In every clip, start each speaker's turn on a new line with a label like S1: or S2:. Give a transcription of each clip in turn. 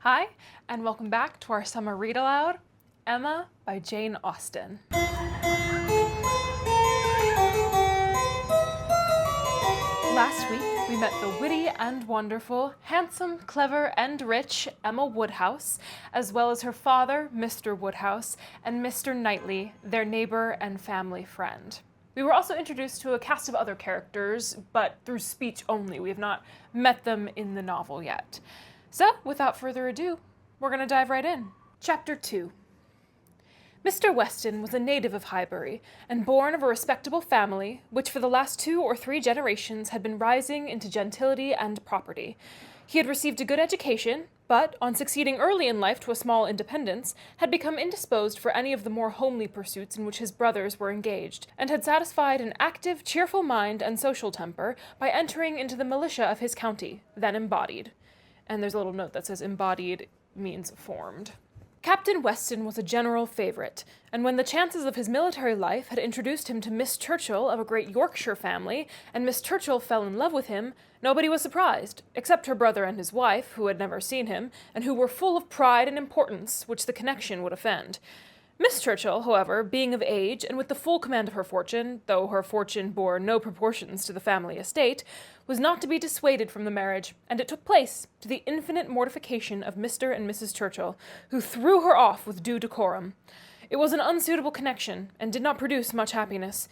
S1: Hi, and welcome back to our summer read aloud, Emma by Jane Austen. Last week, we met the witty and wonderful, handsome, clever, and rich Emma Woodhouse, as well as her father, Mr. Woodhouse, and Mr. Knightley, their neighbor and family friend. We were also introduced to a cast of other characters, but through speech only. We have not met them in the novel yet. So, without further ado, we're going to dive right in. Chapter 2. Mr. Weston was a native of Highbury, and born of a respectable family, which for the last 2 or 3 generations had been rising into gentility and property. He had received a good education, but, on succeeding early in life to a small independence, had become indisposed for any of the more homely pursuits in which his brothers were engaged, and had satisfied an active, cheerful mind and social temper by entering into the militia of his county, then embodied. And there's a little note that says embodied means formed. Captain Weston was a general favourite, and when the chances of his military life had introduced him to Miss Churchill of a great Yorkshire family, and Miss Churchill fell in love with him, nobody was surprised, except her brother and his wife, who had never seen him, and who were full of pride and importance, which the connection would offend. Miss Churchill, however, being of age, and with the full command of her fortune, though her fortune bore no proportions to the family estate, was not to be dissuaded from the marriage, and it took place, to the infinite mortification of Mr. and Mrs. Churchill, who threw her off with due decorum. It was an unsuitable connection, and did not produce much happiness.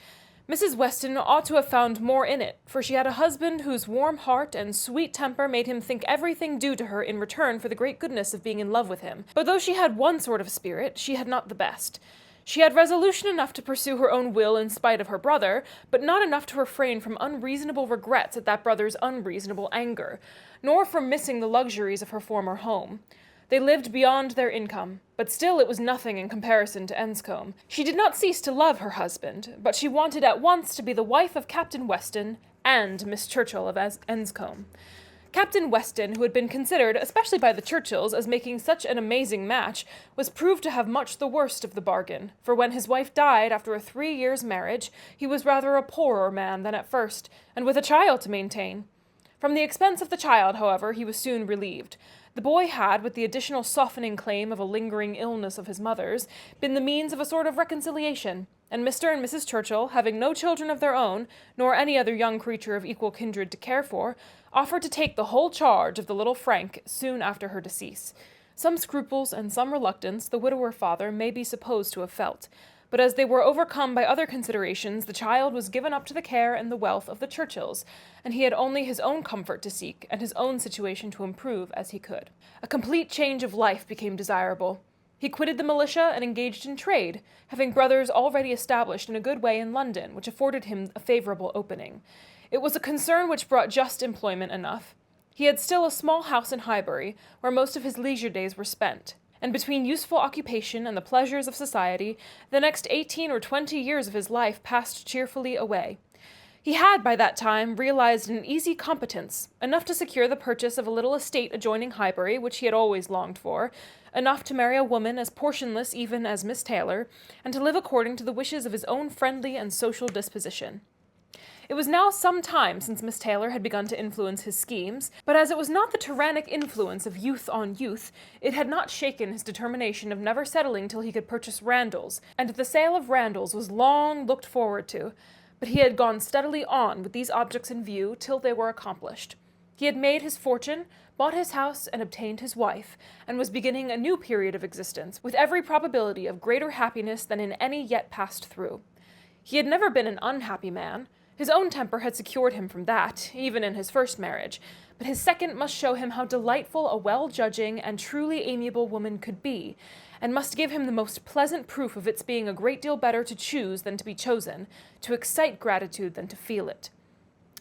S1: Mrs. Weston ought to have found more in it, for she had a husband whose warm heart and sweet temper made him think everything due to her in return for the great goodness of being in love with him. But though she had one sort of spirit, she had not the best. She had resolution enough to pursue her own will in spite of her brother, but not enough to refrain from unreasonable regrets at that brother's unreasonable anger, nor from missing the luxuries of her former home. They lived beyond their income, but still it was nothing in comparison to Enscombe. She did not cease to love her husband, but she wanted at once to be the wife of Captain Weston and Miss Churchill of Enscombe. Captain Weston, who had been considered, especially by the Churchills, as making such an amazing match, was proved to have much the worst of the bargain, for when his wife died after a 3 years' marriage, he was rather a poorer man than at first, and with a child to maintain. From the expense of the child, however, he was soon relieved. The boy had, with the additional softening claim of a lingering illness of his mother's, been the means of a sort of reconciliation, and Mr. and Mrs. Churchill, having no children of their own, nor any other young creature of equal kindred to care for, offered to take the whole charge of the little Frank soon after her decease. Some scruples and some reluctance the widower father may be supposed to have felt, but as they were overcome by other considerations, the child was given up to the care and the wealth of the Churchills, and he had only his own comfort to seek and his own situation to improve as he could. A complete change of life became desirable. He quitted the militia and engaged in trade, having brothers already established in a good way in London, which afforded him a favourable opening. It was a concern which brought just employment enough. He had still a small house in Highbury, where most of his leisure days were spent, and between useful occupation and the pleasures of society, the next 18 or 20 years of his life passed cheerfully away. He had, by that time, realized an easy competence, enough to secure the purchase of a little estate adjoining Highbury, which he had always longed for, enough to marry a woman as portionless even as Miss Taylor, and to live according to the wishes of his own friendly and social disposition. It was now some time since Miss Taylor had begun to influence his schemes, but as it was not the tyrannic influence of youth on youth, it had not shaken his determination of never settling till he could purchase Randalls, and the sale of Randalls was long looked forward to, but he had gone steadily on with these objects in view till they were accomplished. He had made his fortune, bought his house, and obtained his wife, and was beginning a new period of existence, with every probability of greater happiness than in any yet passed through. He had never been an unhappy man. His own temper had secured him from that, even in his first marriage, but his second must show him how delightful a well-judging and truly amiable woman could be, and must give him the most pleasant proof of its being a great deal better to choose than to be chosen, to excite gratitude than to feel it.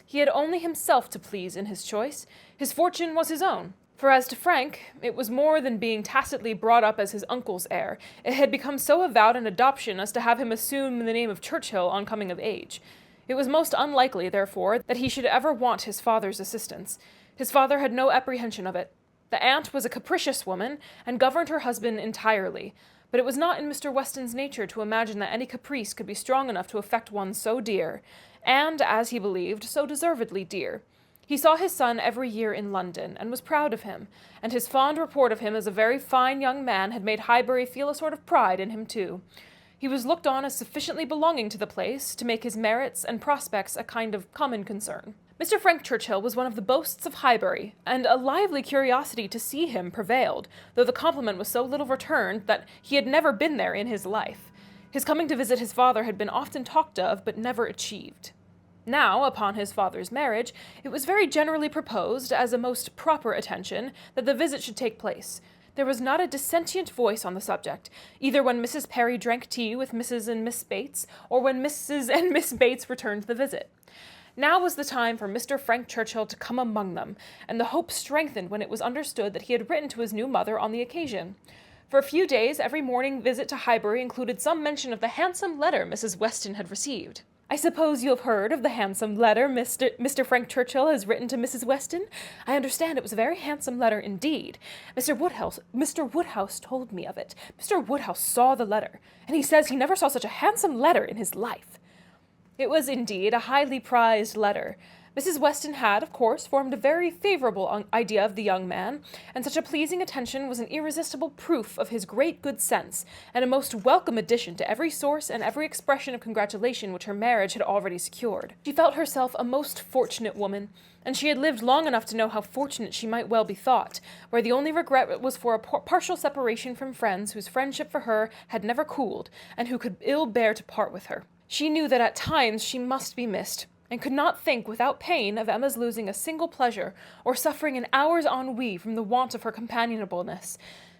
S1: He had only himself to please in his choice. His fortune was his own. For as to Frank, it was more than being tacitly brought up as his uncle's heir. It had become so avowed an adoption as to have him assume the name of Churchill on coming of age. It was most unlikely, therefore, that he should ever want his father's assistance. His father had no apprehension of it. The aunt was a capricious woman, and governed her husband entirely, but it was not in Mr. Weston's nature to imagine that any caprice could be strong enough to affect one so dear, and, as he believed, so deservedly dear. He saw his son every year in London, and was proud of him, and his fond report of him as a very fine young man had made Highbury feel a sort of pride in him too. He was looked on as sufficiently belonging to the place to make his merits and prospects a kind of common concern. Mr. Frank Churchill was one of the boasts of Highbury, and a lively curiosity to see him prevailed, though the compliment was so little returned that he had never been there in his life. His coming to visit his father had been often talked of, but never achieved. Now, upon his father's marriage, it was very generally proposed, as a most proper attention, that the visit should take place. There was not a dissentient voice on the subject, either when Mrs. Perry drank tea with Mrs. and Miss Bates, or when Mrs. and Miss Bates returned the visit. Now was the time for Mr. Frank Churchill to come among them, and the hope strengthened when it was understood that he had written to his new mother on the occasion. For a few days, every morning visit to Highbury included some mention of the handsome letter Mrs. Weston had received. "I suppose you have heard of the handsome letter Mr. Frank Churchill has written to Mrs. Weston? I understand it was a very handsome letter indeed. Mr. Woodhouse told me of it. Mr. Woodhouse saw the letter, and he says he never saw such a handsome letter in his life." It was indeed a highly prized letter. Mrs. Weston had, of course, formed a very favourable idea of the young man, and such a pleasing attention was an irresistible proof of his great good sense, and a most welcome addition to every source and every expression of congratulation which her marriage had already secured. She felt herself a most fortunate woman, and she had lived long enough to know how fortunate she might well be thought, where the only regret was for a partial separation from friends whose friendship for her had never cooled, and who could ill bear to part with her. She knew that at times she must be missed, and could not think without pain of Emma's losing a single pleasure, or suffering an hour's ennui from the want of her companionableness.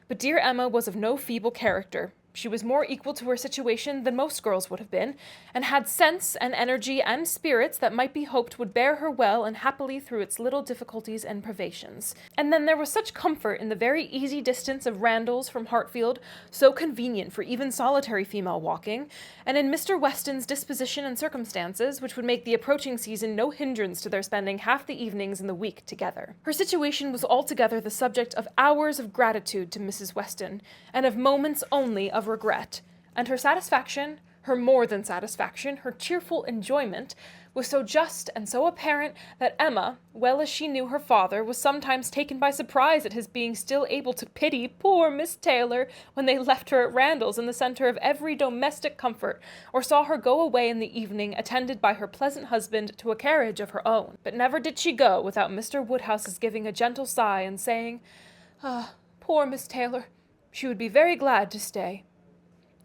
S1: But dear Emma was of no feeble character. She was more equal to her situation than most girls would have been, and had sense and energy and spirits that might be hoped would bear her well and happily through its little difficulties and privations. And then there was such comfort in the very easy distance of Randalls from Hartfield, so convenient for even solitary female walking, and in Mr. Weston's disposition and circumstances, which would make the approaching season no hindrance to their spending half the evenings in the week together. Her situation was altogether the subject of hours of gratitude to Mrs. Weston, and of moments only of regret, and her satisfaction, her more than satisfaction, her cheerful enjoyment, was so just and so apparent that Emma, well as she knew her father, was sometimes taken by surprise at his being still able to pity poor Miss Taylor when they left her at Randalls in the centre of every domestic comfort, or saw her go away in the evening attended by her pleasant husband to a carriage of her own. But never did she go without Mr. Woodhouse's giving a gentle sigh and saying, "Ah, poor Miss Taylor, she would be very glad to stay."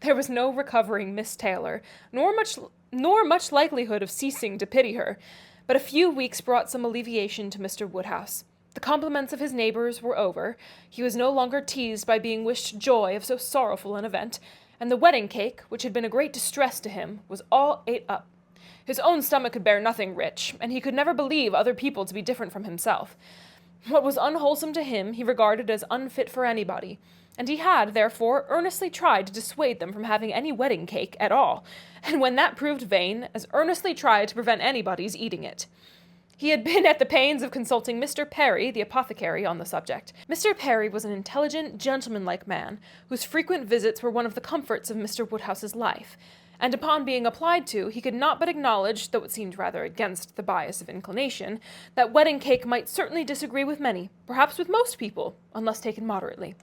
S1: There was no recovering Miss Taylor, nor much likelihood of ceasing to pity her, but a few weeks brought some alleviation to Mr. Woodhouse. The compliments of his neighbours were over, he was no longer teased by being wished joy of so sorrowful an event, and the wedding cake, which had been a great distress to him, was all ate up. His own stomach could bear nothing rich, and he could never believe other people to be different from himself. What was unwholesome to him he regarded as unfit for anybody, and he had, therefore, earnestly tried to dissuade them from having any wedding cake at all, and when that proved vain, as earnestly tried to prevent anybody's eating it. He had been at the pains of consulting Mr. Perry, the apothecary, on the subject. Mr. Perry was an intelligent, gentlemanlike man, whose frequent visits were one of the comforts of Mr. Woodhouse's life, and upon being applied to, he could not but acknowledge, though it seemed rather against the bias of inclination, that wedding cake might certainly disagree with many, perhaps with most people, unless taken moderately.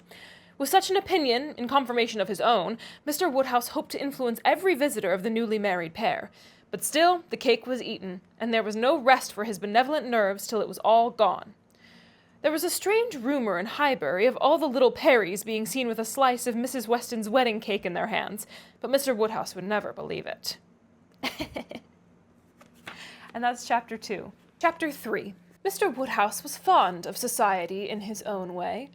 S1: With such an opinion, in confirmation of his own, Mr. Woodhouse hoped to influence every visitor of the newly married pair. But still the cake was eaten, and there was no rest for his benevolent nerves till it was all gone. There was a strange rumour in Highbury of all the little Perrys being seen with a slice of Mrs. Weston's wedding cake in their hands, but Mr. Woodhouse would never believe it. And that's Chapter 2. Chapter 3. Mr. Woodhouse was fond of society in his own way.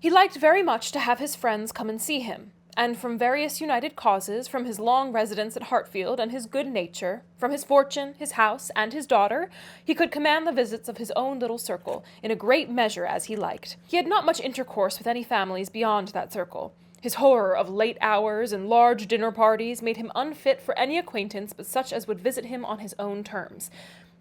S1: He liked very much to have his friends come and see him, and from various united causes, from his long residence at Hartfield and his good nature, from his fortune, his house, and his daughter, he could command the visits of his own little circle, in a great measure as he liked. He had not much intercourse with any families beyond that circle. His horror of late hours and large dinner parties made him unfit for any acquaintance but such as would visit him on his own terms.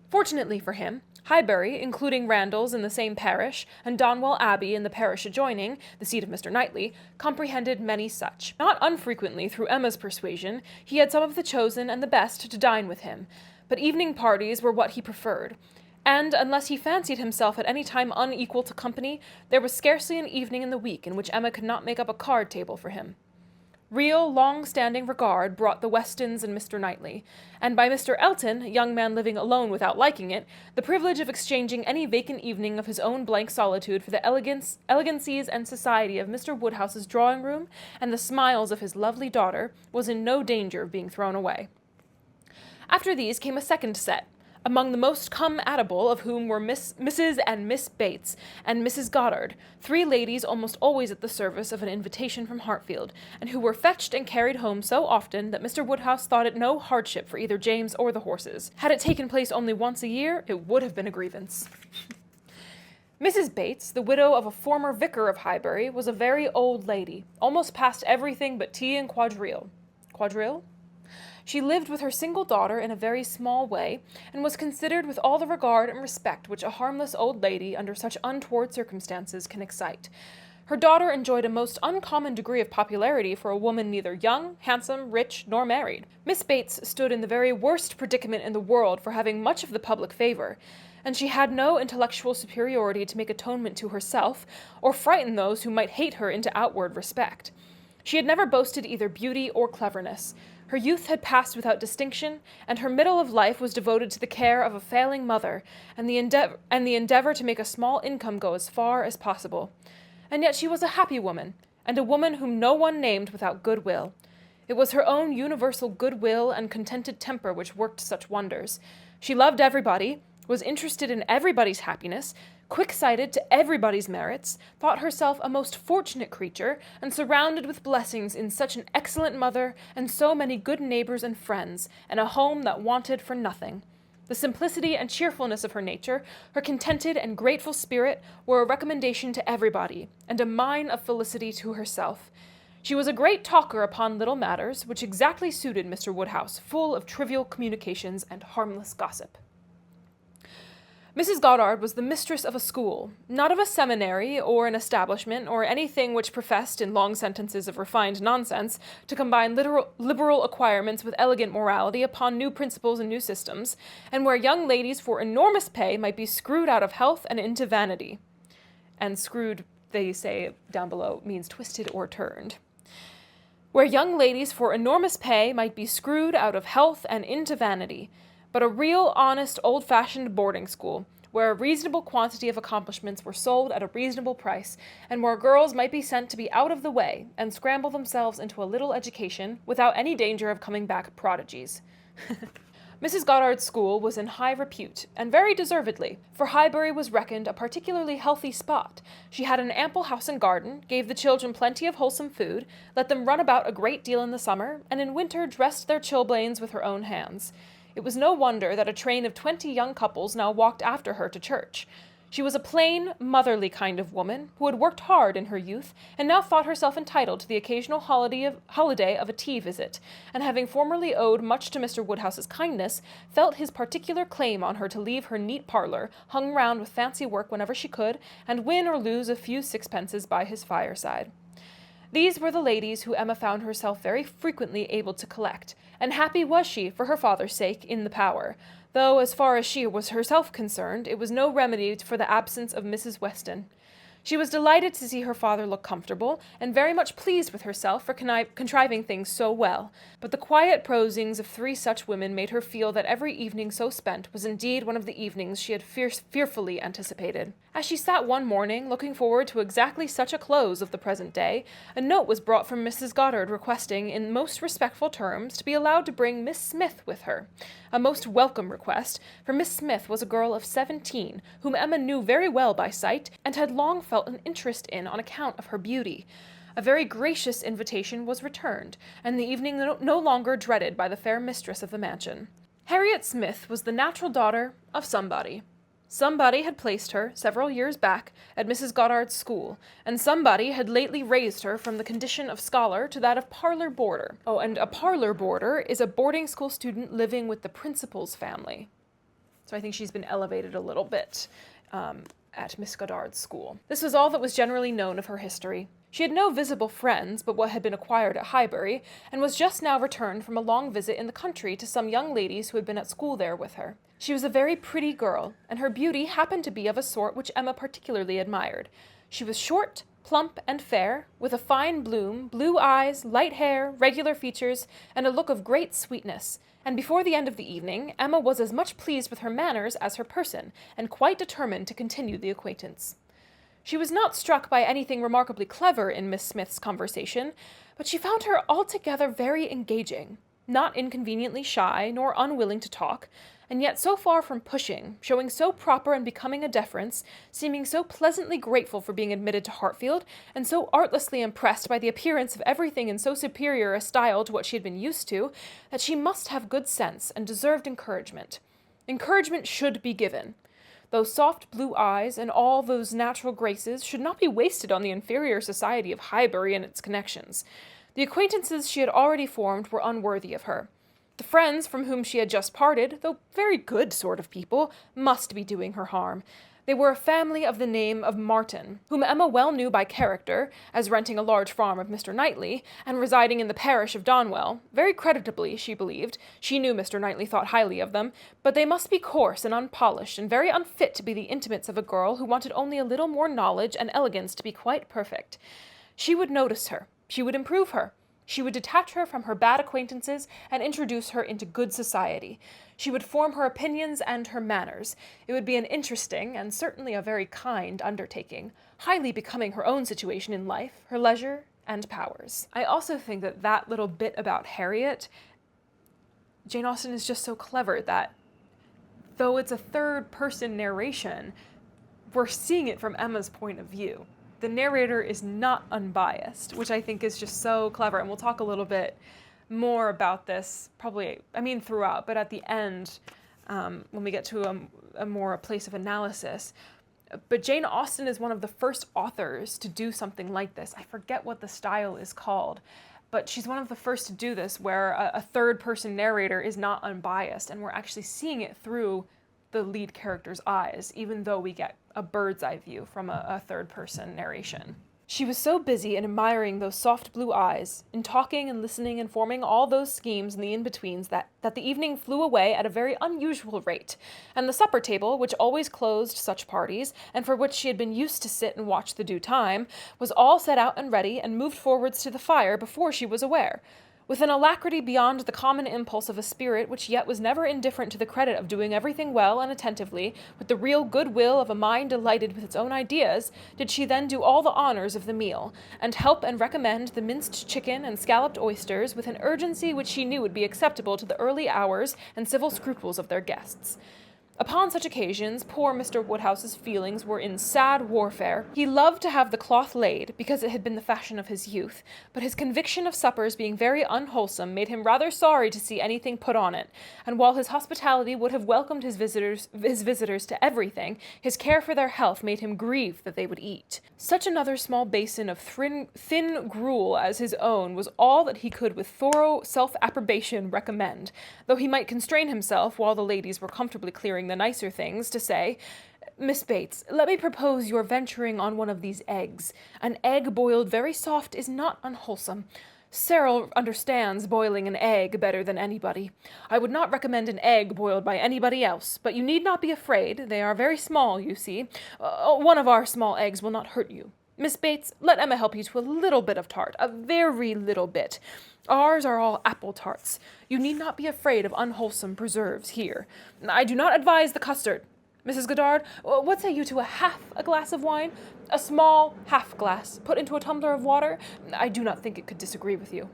S1: Fortunately for him, Highbury, including Randalls in the same parish, and Donwell Abbey in the parish adjoining, the seat of Mr. Knightley, comprehended many such. Not unfrequently, through Emma's persuasion, he had some of the chosen and the best to dine with him, but evening parties were what he preferred. and, unless he fancied himself at any time unequal to company, there was scarcely an evening in the week in which Emma could not make up a card table for him. Real, long-standing regard brought the Westons and Mr. Knightley, and by Mr. Elton, a young man living alone without liking it, the privilege of exchanging any vacant evening of his own blank solitude for the elegancies and society of Mr. Woodhouse's drawing-room and the smiles of his lovely daughter was in no danger of being thrown away. After these came a second set, among the most come-at-able of whom were Mrs. and Miss Bates and Mrs. Goddard, 3 ladies almost always at the service of an invitation from Hartfield, and who were fetched and carried home so often that Mr. Woodhouse thought it no hardship for either James or the horses. Had it taken place only once a year, it would have been a grievance. Mrs. Bates, the widow of a former vicar of Highbury, was a very old lady, almost past everything but tea and quadrille. Quadrille? She lived with her single daughter in a very small way, and was considered with all the regard and respect which a harmless old lady under such untoward circumstances can excite. Her daughter enjoyed a most uncommon degree of popularity for a woman neither young, handsome, rich, nor married. Miss Bates stood in the very worst predicament in the world for having much of the public favour, and she had no intellectual superiority to make atonement to herself, or frighten those who might hate her into outward respect. She had never boasted either beauty or cleverness. Her youth had passed without distinction, and her middle of life was devoted to the care of a failing mother, and the endeavour to make a small income go as far as possible. And yet she was a happy woman, and a woman whom no one named without goodwill. It was her own universal goodwill and contented temper which worked such wonders. She loved everybody, was interested in everybody's happiness, quick-sighted to everybody's merits, thought herself a most fortunate creature, and surrounded with blessings in such an excellent mother, and so many good neighbours and friends, and a home that wanted for nothing. The simplicity and cheerfulness of her nature, her contented and grateful spirit, were a recommendation to everybody, and a mine of felicity to herself. She was a great talker upon little matters, which exactly suited Mr. Woodhouse, full of trivial communications and harmless gossip. Mrs. Goddard was the mistress of a school, not of a seminary or an establishment or anything which professed, in long sentences of refined nonsense, to combine liberal acquirements with elegant morality upon new principles and new systems, and where young ladies for enormous pay might be screwed out of health and into vanity. And screwed, they say down below, means twisted or turned. Where young ladies for enormous pay might be screwed out of health and into vanity, but a real, honest, old-fashioned boarding school, where a reasonable quantity of accomplishments were sold at a reasonable price, and where girls might be sent to be out of the way and scramble themselves into a little education without any danger of coming back prodigies. Mrs. Goddard's school was in high repute, and very deservedly, for Highbury was reckoned a particularly healthy spot. She had an ample house and garden, gave the children plenty of wholesome food, let them run about a great deal in the summer, and in winter dressed their chilblains with her own hands. It was no wonder that a train of 20 young couples now walked after her to church. She was a plain, motherly kind of woman, who had worked hard in her youth, and now thought herself entitled to the occasional holiday of a tea visit, and having formerly owed much to Mr. Woodhouse's kindness, felt his particular claim on her to leave her neat parlour, hung round with fancy work whenever she could, and win or lose a few sixpences by his fireside. These were the ladies who Emma found herself very frequently able to collect, and happy was she, for her father's sake, in the power, though, as far as she was herself concerned, it was no remedy for the absence of Mrs. Weston. She was delighted to see her father look comfortable, and very much pleased with herself for contriving things so well, but the quiet prosings of 3 such women made her feel that every evening so spent was indeed one of the evenings she had fearfully anticipated. As she sat one morning, looking forward to exactly such a close of the present day, a note was brought from Mrs. Goddard requesting, in most respectful terms, to be allowed to bring Miss Smith with her. A most welcome request, for Miss Smith was a girl of 17, whom Emma knew very well by sight, and had long felt an interest in on account of her beauty. A very gracious invitation was returned, and the evening no longer dreaded by the fair mistress of the mansion. Harriet Smith was the natural daughter of somebody. Somebody had placed her, several years back, at Mrs. Goddard's school, and somebody had lately raised her from the condition of scholar to that of parlour boarder. Oh, and a parlour boarder is a boarding school student living with the principal's family. So I think she's been elevated a little bit at Miss Goddard's school. This was all that was generally known of her history. She had no visible friends but what had been acquired at Highbury, and was just now returned from a long visit in the country to some young ladies who had been at school there with her. She was a very pretty girl, and her beauty happened to be of a sort which Emma particularly admired. She was short, plump, and fair, with a fine bloom, blue eyes, light hair, regular features, and a look of great sweetness, and before the end of the evening Emma was as much pleased with her manners as her person, and quite determined to continue the acquaintance. She was not struck by anything remarkably clever in Miss Smith's conversation, but she found her altogether very engaging, not inconveniently shy, nor unwilling to talk, and yet so far from pushing, showing so proper and becoming a deference, seeming so pleasantly grateful for being admitted to Hartfield, and so artlessly impressed by the appearance of everything in so superior a style to what she had been used to, that she must have good sense and deserved encouragement. Encouragement should be given. Those soft blue eyes and all those natural graces should not be wasted on the inferior society of Highbury and its connections. The acquaintances she had already formed were unworthy of her. The friends from whom she had just parted, though very good sort of people, must be doing her harm. They were a family of the name of Martin, whom Emma well knew by character, as renting a large farm of Mr. Knightley, and residing in the parish of Donwell, very creditably, she believed. She knew Mr. Knightley thought highly of them, but they must be coarse and unpolished, and very unfit to be the intimates of a girl who wanted only a little more knowledge and elegance to be quite perfect. She would notice her. She would improve her. She would detach her from her bad acquaintances and introduce her into good society. She would form her opinions and her manners. It would be an interesting, and certainly a very kind, undertaking, highly becoming her own situation in life, her leisure, and powers. I also think that little bit about Harriet, Jane Austen is just so clever that, though it's a third-person narration, we're seeing it from Emma's point of view. The narrator is not unbiased, which I think is just so clever. And we'll talk a little bit more about this throughout, but at the end, when we get to a place of analysis. But Jane Austen is one of the first authors to do something like this. I forget what the style is called, but she's one of the first to do this, where a third-person narrator is not unbiased, and we're actually seeing it through the lead character's eyes, even though we get a bird's eye view from a third-person narration. She was so busy in admiring those soft blue eyes, in talking and listening and forming all those schemes and the in-betweens, that the evening flew away at a very unusual rate, and the supper table, which always closed such parties, and for which she had been used to sit and watch the due time, was all set out and ready, and moved forwards to the fire before she was aware, with an alacrity beyond the common impulse of a spirit which yet was never indifferent to the credit of doing everything well and attentively, with the real good will of a mind delighted with its own ideas, did she then do all the honours of the meal, and help and recommend the minced chicken and scalloped oysters with an urgency which she knew would be acceptable to the early hours and civil scruples of their guests. Upon such occasions, poor Mr. Woodhouse's feelings were in sad warfare. He loved to have the cloth laid, because it had been the fashion of his youth, but his conviction of suppers being very unwholesome made him rather sorry to see anything put on it, and while his hospitality would have welcomed his visitors to everything, his care for their health made him grieve that they would eat. Such another small basin of thin gruel as his own was all that he could with thorough self-approbation recommend, though he might constrain himself, while the ladies were comfortably clearing the nicer things, to say, "Miss Bates, let me propose your venturing on one of these eggs. An egg boiled very soft is not unwholesome. Cyril understands boiling an egg better than anybody. I would not recommend an egg boiled by anybody else, but you need not be afraid. They are very small, you see. One of our small eggs will not hurt you. Miss Bates, let Emma help you to a little bit of tart, a very little bit. Ours are all apple tarts. You need not be afraid of unwholesome preserves here. I do not advise the custard. Mrs. Goddard, what say you to half a glass of wine? A small half glass, put into a tumbler of water? I do not think it could disagree with you."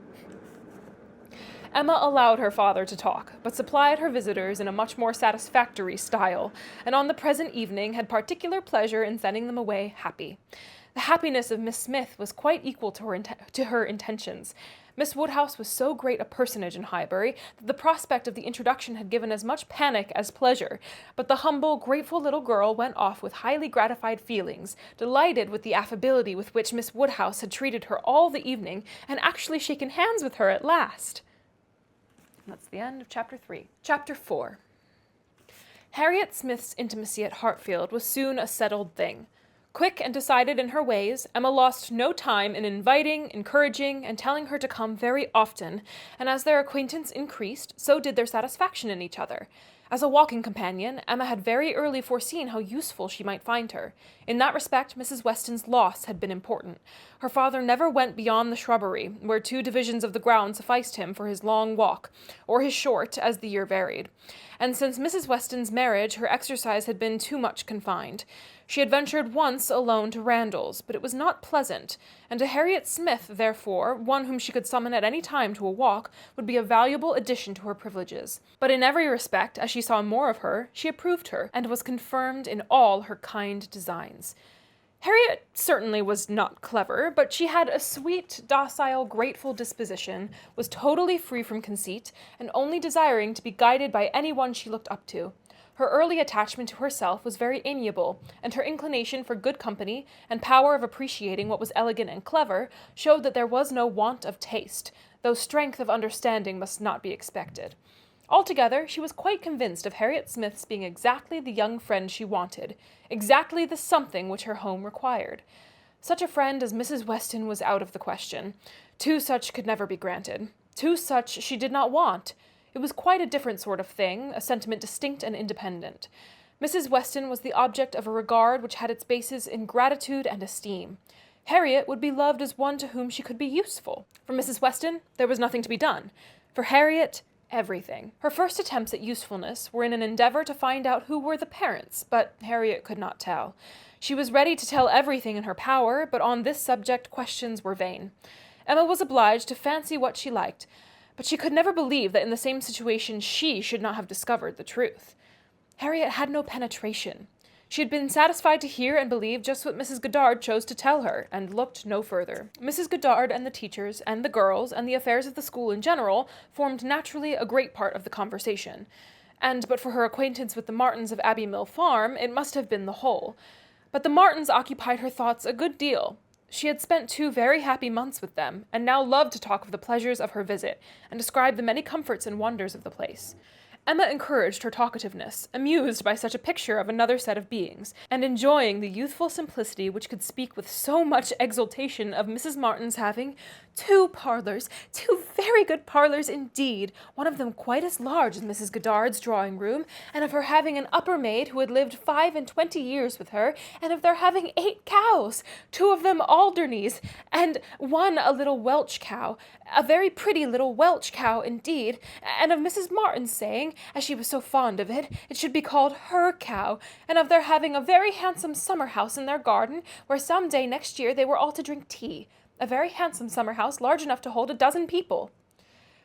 S1: Emma allowed her father to talk, but supplied her visitors in a much more satisfactory style, and on the present evening had particular pleasure in sending them away happy. The happiness of Miss Smith was quite equal to her intentions. Miss Woodhouse was so great a personage in Highbury that the prospect of the introduction had given as much panic as pleasure, but the humble, grateful little girl went off with highly gratified feelings, delighted with the affability with which Miss Woodhouse had treated her all the evening, and actually shaken hands with her at last. And that's the end of Chapter 3. Chapter 4. Harriet Smith's intimacy at Hartfield was soon a settled thing. Quick and decided in her ways, Emma lost no time in inviting, encouraging, and telling her to come very often, and as their acquaintance increased, so did their satisfaction in each other. As a walking companion, Emma had very early foreseen how useful she might find her. In that respect, Mrs. Weston's loss had been important. Her father never went beyond the shrubbery, where 2 divisions of the ground sufficed him for his long walk, or his short, as the year varied. And since Mrs. Weston's marriage, her exercise had been too much confined. She had ventured once alone to Randalls, but it was not pleasant, and to Harriet Smith, therefore, one whom she could summon at any time to a walk, would be a valuable addition to her privileges. But in every respect, as she saw more of her, she approved her, and was confirmed in all her kind designs. Harriet certainly was not clever, but she had a sweet, docile, grateful disposition, was totally free from conceit, and only desiring to be guided by any one she looked up to. Her early attachment to herself was very amiable, and her inclination for good company, and power of appreciating what was elegant and clever, showed that there was no want of taste, though strength of understanding must not be expected. Altogether, she was quite convinced of Harriet Smith's being exactly the young friend she wanted, exactly the something which her home required. Such a friend as Mrs. Weston was out of the question. 2 such could never be granted. 2 such she did not want. It was quite a different sort of thing, a sentiment distinct and independent. Mrs. Weston was the object of a regard which had its basis in gratitude and esteem. Harriet would be loved as one to whom she could be useful. For Mrs. Weston, there was nothing to be done. For Harriet, everything. Her first attempts at usefulness were in an endeavor to find out who were the parents, but Harriet could not tell. She was ready to tell everything in her power, but on this subject questions were vain. Emma was obliged to fancy what she liked, but she could never believe that in the same situation she should not have discovered the truth. Harriet had no penetration. She had been satisfied to hear and believe just what Mrs. Goddard chose to tell her, and looked no further. Mrs. Goddard and the teachers, and the girls, and the affairs of the school in general, formed naturally a great part of the conversation. And but for her acquaintance with the Martins of Abbey Mill Farm, it must have been the whole. But the Martins occupied her thoughts a good deal. She had spent 2 very happy months with them, and now loved to talk of the pleasures of her visit, and describe the many comforts and wonders of the place. Emma encouraged her talkativeness, amused by such a picture of another set of beings, and enjoying the youthful simplicity which could speak with so much exultation of Mrs. Martin's having 2 parlours, 2 very good parlours indeed, one of them quite as large as Mrs. Goddard's drawing-room, and of her having an upper maid who had lived 25 years with her, and of their having 8 cows, 2 of them Alderneys, and one a little Welch cow, a very pretty little Welch cow indeed, and of Mrs. Martin's saying, as she was so fond of it, it should be called her cow, and of their having a very handsome summer-house in their garden, where some day next year they were all to drink tea, a very handsome summer-house, large enough to hold 12 people.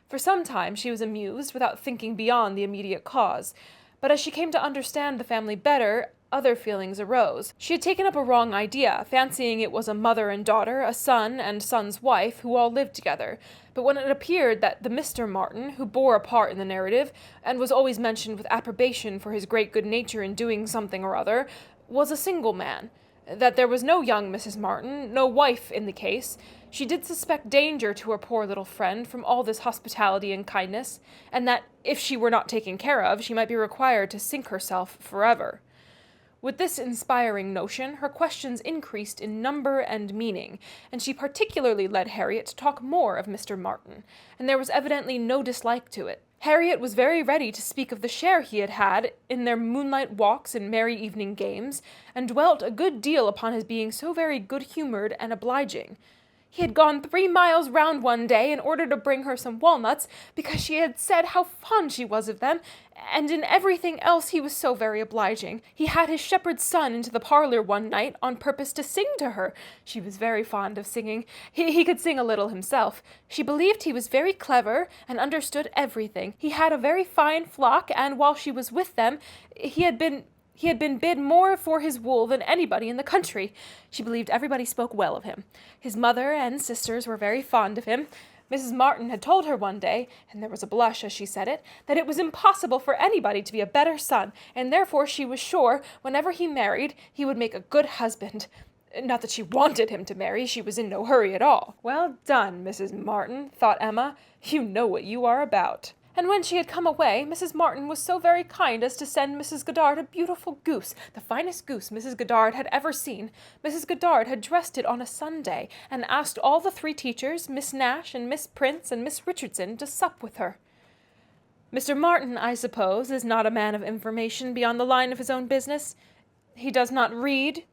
S1: For some time she was amused, without thinking beyond the immediate cause, but as she came to understand the family better, other feelings arose. She had taken up a wrong idea, fancying it was a mother and daughter, a son and son's wife, who all lived together. But when it appeared that the Mr. Martin, who bore a part in the narrative, and was always mentioned with approbation for his great good nature in doing something or other, was a single man, that there was no young Mrs. Martin, no wife in the case, she did suspect danger to her poor little friend from all this hospitality and kindness, and that, if she were not taken care of, she might be required to sink herself forever. With this inspiring notion, her questions increased in number and meaning, and she particularly led Harriet to talk more of Mr. Martin, and there was evidently no dislike to it. Harriet was very ready to speak of the share he had had in their moonlight walks and merry evening games, and dwelt a good deal upon his being so very good-humoured and obliging. He had gone 3 miles round one day in order to bring her some walnuts, because she had said how fond she was of them, and in everything else he was so very obliging. He had his shepherd's son into the parlour one night on purpose to sing to her. She was very fond of singing. He could sing a little himself. She believed he was very clever, and understood everything. He had a very fine flock, and while she was with them, he had been bid more for his wool than anybody in the country. She believed everybody spoke well of him. His mother and sisters were very fond of him. Mrs. Martin had told her one day, and there was a blush as she said it, that it was impossible for anybody to be a better son, and therefore she was sure, whenever he married, he would make a good husband. Not that she wanted him to marry, she was in no hurry at all. Well done, Mrs. Martin, thought Emma. You know what you are about. And when she had come away, Mrs. Martin was so very kind as to send Mrs. Goddard a beautiful goose, the finest goose Mrs. Goddard had ever seen. Mrs. Goddard had dressed it on a Sunday, and asked all the 3 teachers, Miss Nash and Miss Prince and Miss Richardson, to sup with her. Mr. Martin, I suppose, is not a man of information beyond the line of his own business. He does not read.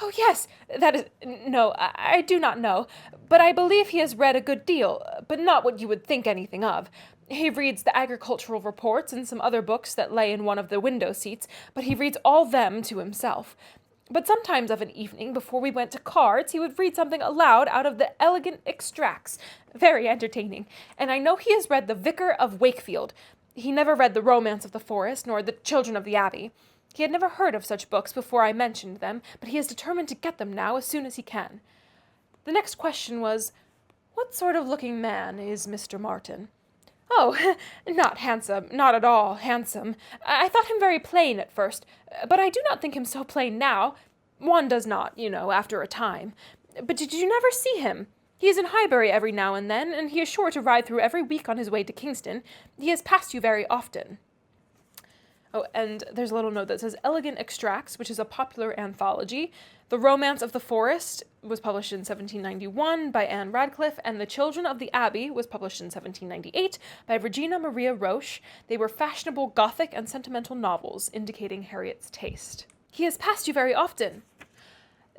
S1: Oh, yes, that is— no, I do not know, but I believe he has read a good deal, but not what you would think anything of. He reads the agricultural reports and some other books that lay in one of the window seats, but he reads all them to himself. But sometimes of an evening, before we went to cards, he would read something aloud out of the Elegant Extracts. Very entertaining. And I know he has read The Vicar of Wakefield. He never read The Romance of the Forest, nor The Children of the Abbey. He had never heard of such books before I mentioned them, but he is determined to get them now as soon as he can. The next question was, what sort of looking man is Mr. Martin? Oh, not handsome, not at all handsome. I thought him very plain at first, but I do not think him so plain now. One does not, after a time. But did you never see him? He is in Highbury every now and then, and he is sure to ride through every week on his way to Kingston. He has passed you very often. Oh, and there's a little note that says Elegant Extracts, which is a popular anthology. The Romance of the Forest was published in 1791 by Anne Radcliffe, and The Children of the Abbey was published in 1798 by Regina Maria Roche. They were fashionable Gothic and sentimental novels, indicating Harriet's taste. He has passed you very often.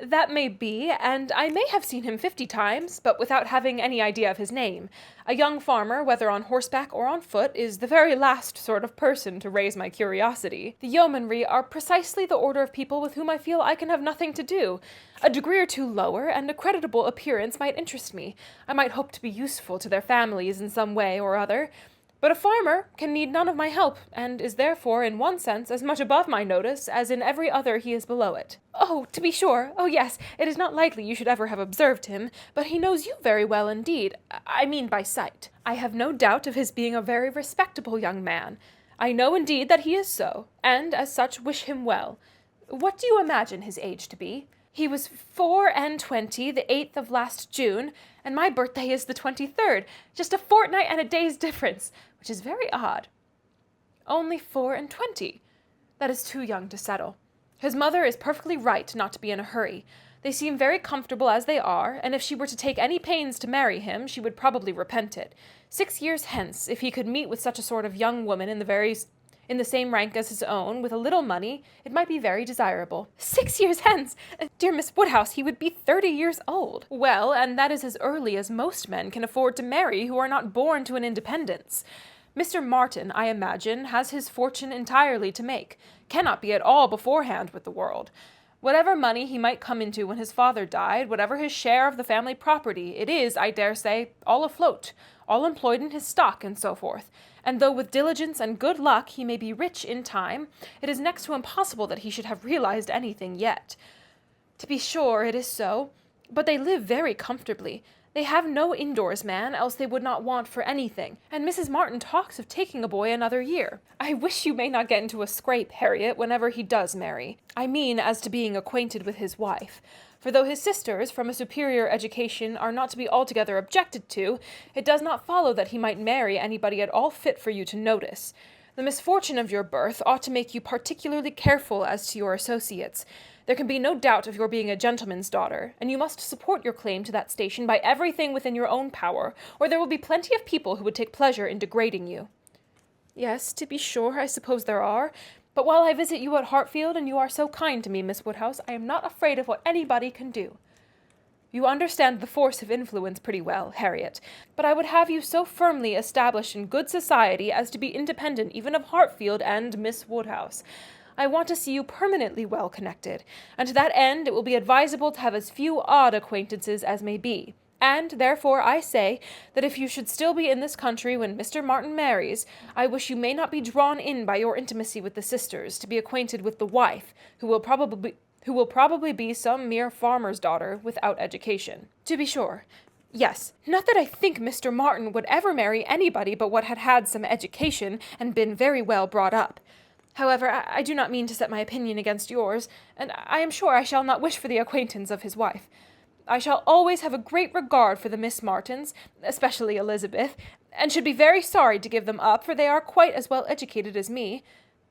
S1: That may be, and I may have seen him 50 times, but without having any idea of his name. A young farmer, whether on horseback or on foot, is the very last sort of person to raise my curiosity. The yeomanry are precisely the order of people with whom I feel I can have nothing to do. A degree or 2 lower, and a creditable appearance might interest me. I might hope to be useful to their families in some way or other. But a farmer can need none of my help, and is therefore, in one sense, as much above my notice as in every other he is below it. Oh, to be sure. Oh, yes, it is not likely you should ever have observed him, but he knows you very well indeed. I mean by sight. I have no doubt of his being a very respectable young man. I know indeed that he is so, and as such wish him well. What do you imagine his age to be? He was 24, the 8th of last June, and my birthday is the 23rd, just a fortnight and a day's difference, which is very odd. Only 24. That is too young to settle. His mother is perfectly right not to be in a hurry. They seem very comfortable as they are, and if she were to take any pains to marry him, she would probably repent it. 6 years hence, if he could meet with such a sort of young woman in the same rank as his own, with a little money, it might be very desirable. 6 years hence! Dear Miss Woodhouse, he would be 30 years old. Well, and that is as early as most men can afford to marry who are not born to an independence. Mr. Martin, I imagine, has his fortune entirely to make, cannot be at all beforehand with the world. Whatever money he might come into when his father died, whatever his share of the family property, it is, I dare say, all afloat, all employed in his stock, and so forth. And though with diligence and good luck he may be rich in time, it is next to impossible that he should have realized anything yet. To be sure, it is so, but they live very comfortably. They have no indoors man, else they would not want for anything, and Mrs. Martin talks of taking a boy another year. I wish you may not get into a scrape, Harriet, whenever he does marry. I mean as to being acquainted with his wife. For though his sisters, from a superior education, are not to be altogether objected to, it does not follow that he might marry anybody at all fit for you to notice. The misfortune of your birth ought to make you particularly careful as to your associates. There can be no doubt of your being a gentleman's daughter, and you must support your claim to that station by everything within your own power, or there will be plenty of people who would take pleasure in degrading you. Yes, to be sure, I suppose there are. But while I visit you at Hartfield, and you are so kind to me, Miss Woodhouse, I am not afraid of what anybody can do. You understand the force of influence pretty well, Harriet, but I would have you so firmly established in good society as to be independent even of Hartfield and Miss Woodhouse. I want to see you permanently well connected, and to that end it will be advisable to have as few odd acquaintances as may be. And, therefore, I say that if you should still be in this country when Mr. Martin marries, I wish you may not be drawn in by your intimacy with the sisters to be acquainted with the wife, who will probably be some mere farmer's daughter without education. To be sure. Yes, not that I think Mr. Martin would ever marry anybody but what had had some education and been very well brought up. However, I do not mean to set my opinion against yours, and I am sure I shall not wish for the acquaintance of his wife. I shall always have a great regard for the Miss Martins, especially Elizabeth, and should be very sorry to give them up, for they are quite as well educated as me.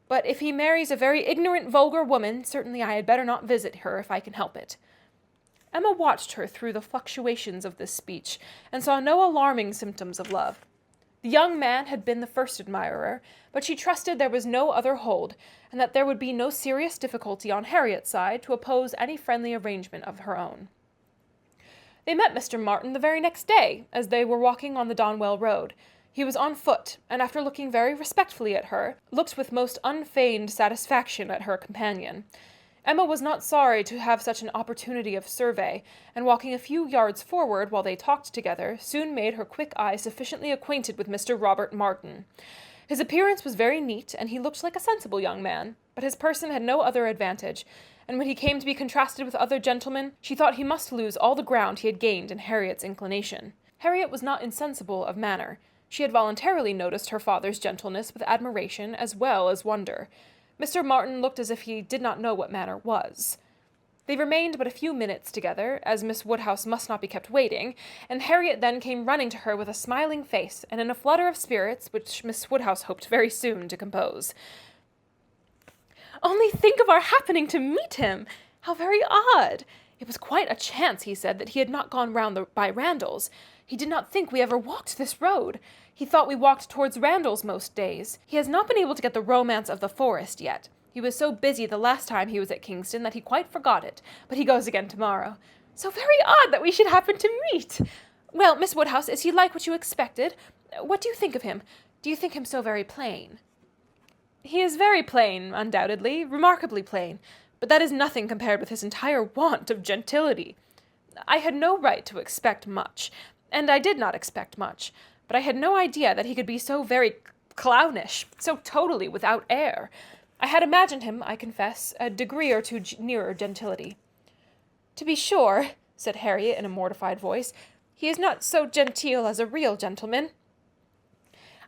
S1: But if he marries a very ignorant, vulgar woman, certainly I had better not visit her if I can help it." Emma watched her through the fluctuations of this speech, and saw no alarming symptoms of love. The young man had been the first admirer, but she trusted there was no other hold, and that there would be no serious difficulty on Harriet's side to oppose any friendly arrangement of her own. They met Mr. Martin the very next day, as they were walking on the Donwell road. He was on foot, and after looking very respectfully at her, looked with most unfeigned satisfaction at her companion. Emma was not sorry to have such an opportunity of survey, and walking a few yards forward while they talked together, soon made her quick eye sufficiently acquainted with Mr. Robert Martin. His appearance was very neat, and he looked like a sensible young man, but his person had no other advantage, and when he came to be contrasted with other gentlemen, she thought he must lose all the ground he had gained in Harriet's inclination. Harriet was not insensible of manner. She had voluntarily noticed her father's gentleness with admiration as well as wonder. Mr. Martin looked as if he did not know what manner was. They remained but a few minutes together, as Miss Woodhouse must not be kept waiting, and Harriet then came running to her with a smiling face, and in a flutter of spirits, which Miss Woodhouse hoped very soon to compose. "Only think of our happening to meet him! How very odd! It was quite a chance, he said, that he had not gone round by Randalls. He did not think we ever walked this road. He thought we walked towards Randalls most days. He has not been able to get the romance of the forest yet. He was so busy the last time he was at Kingston that he quite forgot it, but he goes again tomorrow. So very odd that we should happen to meet. Well, Miss Woodhouse, is he like what you expected? What do you think of him? Do you think him so very plain?" "He is very plain, undoubtedly, remarkably plain, but that is nothing compared with his entire want of gentility. I had no right to expect much, and I did not expect much, but I had no idea that he could be so very clownish, so totally without air. I had imagined him, I confess, a degree or two nearer gentility." "To be sure," said Harriet in a mortified voice, "he is not so genteel as a real gentleman."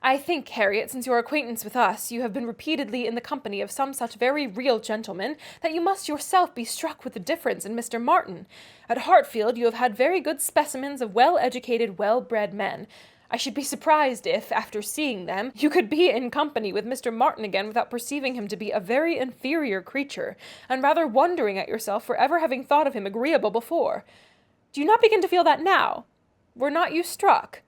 S1: "I think, Harriet, since your acquaintance with us, you have been repeatedly in the company of some such very real gentlemen, that you must yourself be struck with the difference in Mr. Martin. At Hartfield you have had very good specimens of well-educated, well-bred men. I should be surprised if, after seeing them, you could be in company with Mr. Martin again without perceiving him to be a very inferior creature, and rather wondering at yourself for ever having thought of him agreeable before. Do you not begin to feel that now? Were not you struck?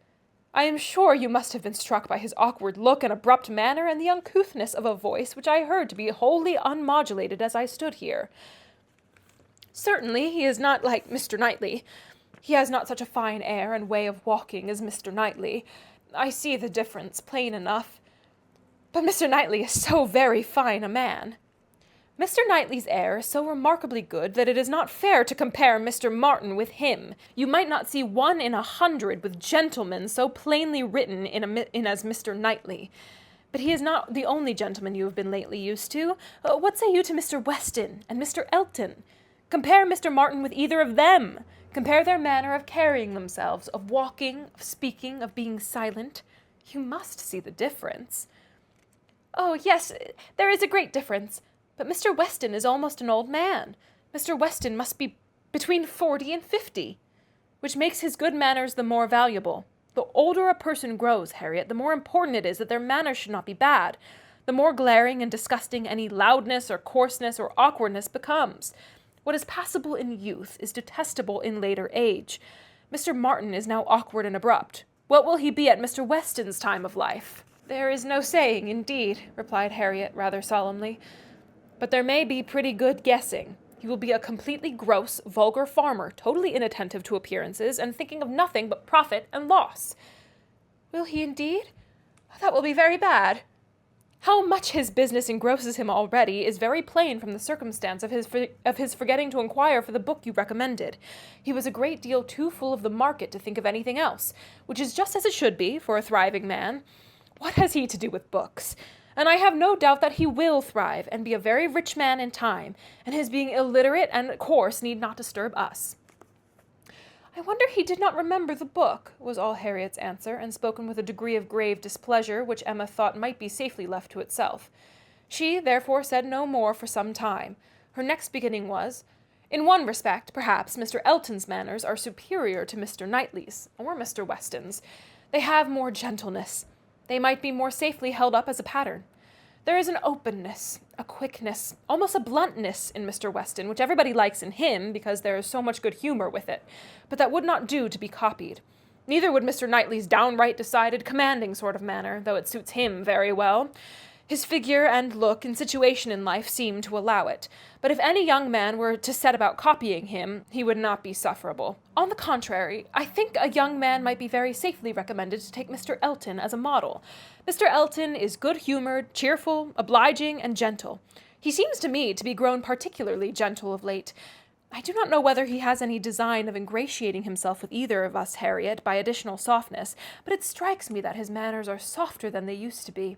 S1: I am sure you must have been struck by his awkward look and abrupt manner, and the uncouthness of a voice which I heard to be wholly unmodulated as I stood here. Certainly he is not like Mr. Knightley. He has not such a fine air and way of walking as Mr. Knightley. I see the difference plain enough. But Mr. Knightley is so very fine a man. Mr. Knightley's air is so remarkably good that it is not fair to compare Mr. Martin with him. You might not see 1 in 100 with gentlemen so plainly written in as Mr. Knightley. But he is not the only gentleman you have been lately used to. What say you to Mr. Weston and Mr. Elton? Compare Mr. Martin with either of them. Compare their manner of carrying themselves, of walking, of speaking, of being silent. You must see the difference." "Oh, yes, there is a great difference. But Mr. Weston is almost an old man. Mr. Weston must be between 40 and 50, which makes his good manners the more valuable. The older a person grows, Harriet, the more important it is that their manners should not be bad. The more glaring and disgusting any loudness or coarseness or awkwardness becomes. What is passable in youth is detestable in later age. Mr. Martin is now awkward and abrupt. What will he be at Mr. Weston's time of life?" "There is no saying, indeed," replied Harriet, rather solemnly. "But there may be pretty good guessing. He will be a completely gross, vulgar farmer, totally inattentive to appearances, and thinking of nothing but profit and loss." "Will he indeed? That will be very bad." "How much his business engrosses him already is very plain from the circumstance of his forgetting to inquire for the book you recommended. He was a great deal too full of the market to think of anything else, which is just as it should be for a thriving man. What has he to do with books? And I have no doubt that he will thrive, and be a very rich man in time, and his being illiterate and coarse need not disturb us." "I wonder he did not remember the book," was all Harriet's answer, and spoken with a degree of grave displeasure which Emma thought might be safely left to itself. She, therefore, said no more for some time. Her next beginning was, In one respect, perhaps, Mr. Elton's manners are superior to Mr. Knightley's, or Mr. Weston's. They have more gentleness. They might be more safely held up as a pattern. There is an openness, a quickness, almost a bluntness in Mr. Weston, which everybody likes in him because there is so much good humor with it, but that would not do to be copied. Neither would Mr. Knightley's downright decided, commanding sort of manner, though it suits him very well. His figure and look and situation in life seem to allow it, but if any young man were to set about copying him, he would not be sufferable. On the contrary, I think a young man might be very safely recommended to take Mr. Elton as a model. Mr. Elton is good-humored, cheerful, obliging, and gentle. He seems to me to be grown particularly gentle of late. I do not know whether he has any design of ingratiating himself with either of us, Harriet, by additional softness, but it strikes me that his manners are softer than they used to be.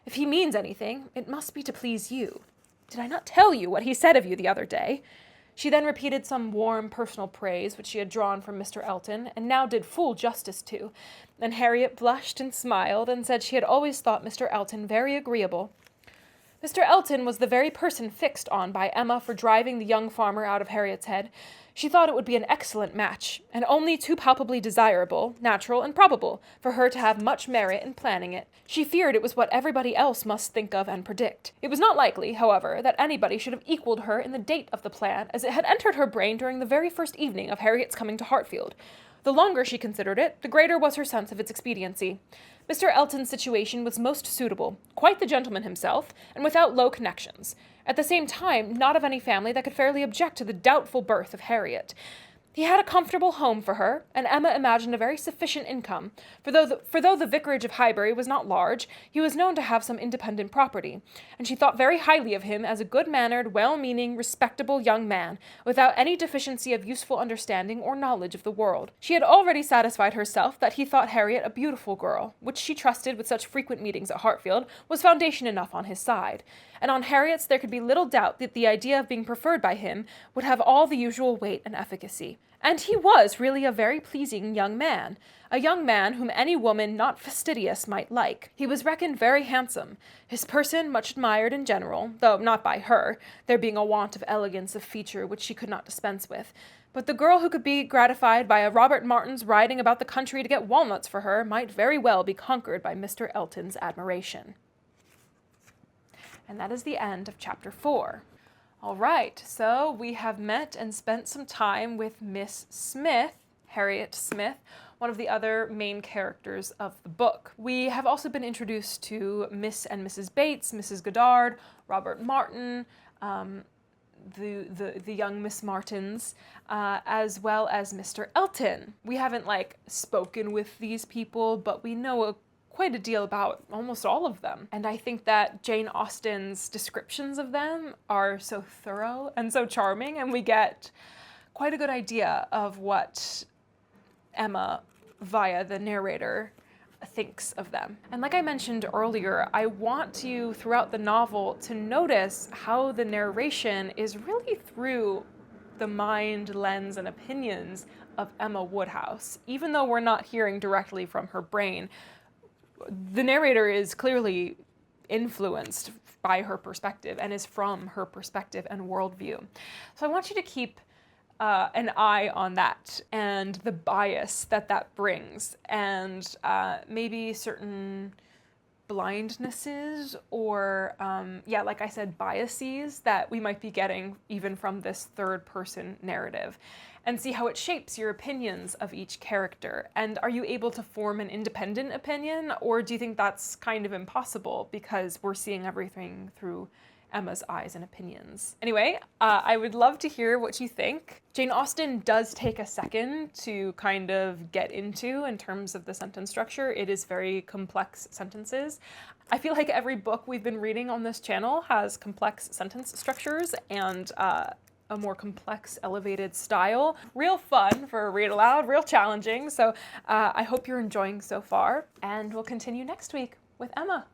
S1: If he means anything, it must be to please you. Did I not tell you what he said of you the other day?" She then repeated some warm personal praise which she had drawn from Mr. Elton, and now did full justice to, and Harriet blushed and smiled, and said she had always thought Mr. Elton very agreeable. Mr. Elton was the very person fixed on by Emma for driving the young farmer out of Harriet's head. She thought it would be an excellent match, and only too palpably desirable, natural, and probable, for her to have much merit in planning it. She feared it was what everybody else must think of and predict. It was not likely, however, that anybody should have equalled her in the date of the plan, as it had entered her brain during the very first evening of Harriet's coming to Hartfield. The longer she considered it, the greater was her sense of its expediency. Mr. Elton's situation was most suitable, quite the gentleman himself, and without low connections. At the same time, not of any family that could fairly object to the doubtful birth of Harriet. He had a comfortable home for her, and Emma imagined a very sufficient income, for though the vicarage of Highbury was not large, he was known to have some independent property, and she thought very highly of him as a good-mannered, well-meaning, respectable young man, without any deficiency of useful understanding or knowledge of the world. She had already satisfied herself that he thought Harriet a beautiful girl, which she trusted, with such frequent meetings at Hartfield, was foundation enough on his side, and on Harriet's there could be little doubt that the idea of being preferred by him would have all the usual weight and efficacy. And he was really a very pleasing young man, a young man whom any woman not fastidious might like. He was reckoned very handsome, his person much admired in general, though not by her, there being a want of elegance of feature which she could not dispense with. But the girl who could be gratified by a Robert Martin's riding about the country to get walnuts for her might very well be conquered by Mr. Elton's admiration. And that is the end of chapter 4. All right, so we have met and spent some time with Miss Smith, Harriet Smith, one of the other main characters of the book. We have also been introduced to Miss and Mrs. Bates, Mrs. Goddard, Robert Martin, the young Miss Martins, as well as Mr. Elton. We haven't spoken with these people, but we know quite a deal about almost all of them. And I think that Jane Austen's descriptions of them are so thorough and so charming, and we get quite a good idea of what Emma, via the narrator, thinks of them. And like I mentioned earlier, I want you, throughout the novel, to notice how the narration is really through the mind, lens, and opinions of Emma Woodhouse. Even though we're not hearing directly from her brain, the narrator is clearly influenced by her perspective and is from her perspective and worldview. So I want you to keep an eye on that and the bias that brings, and maybe certain blindnesses or, like I said, biases that we might be getting even from this third-person narrative, and see how it shapes your opinions of each character. And are you able to form an independent opinion, or do you think that's kind of impossible because we're seeing everything through Emma's eyes and opinions? Anyway, I would love to hear what you think. Jane Austen does take a second to kind of get into in terms of the sentence structure. It is very complex sentences. I feel like every book we've been reading on this channel has complex sentence structures and a more complex, elevated style. Real fun for a read aloud, real challenging. So I hope you're enjoying so far, and we'll continue next week with Emma.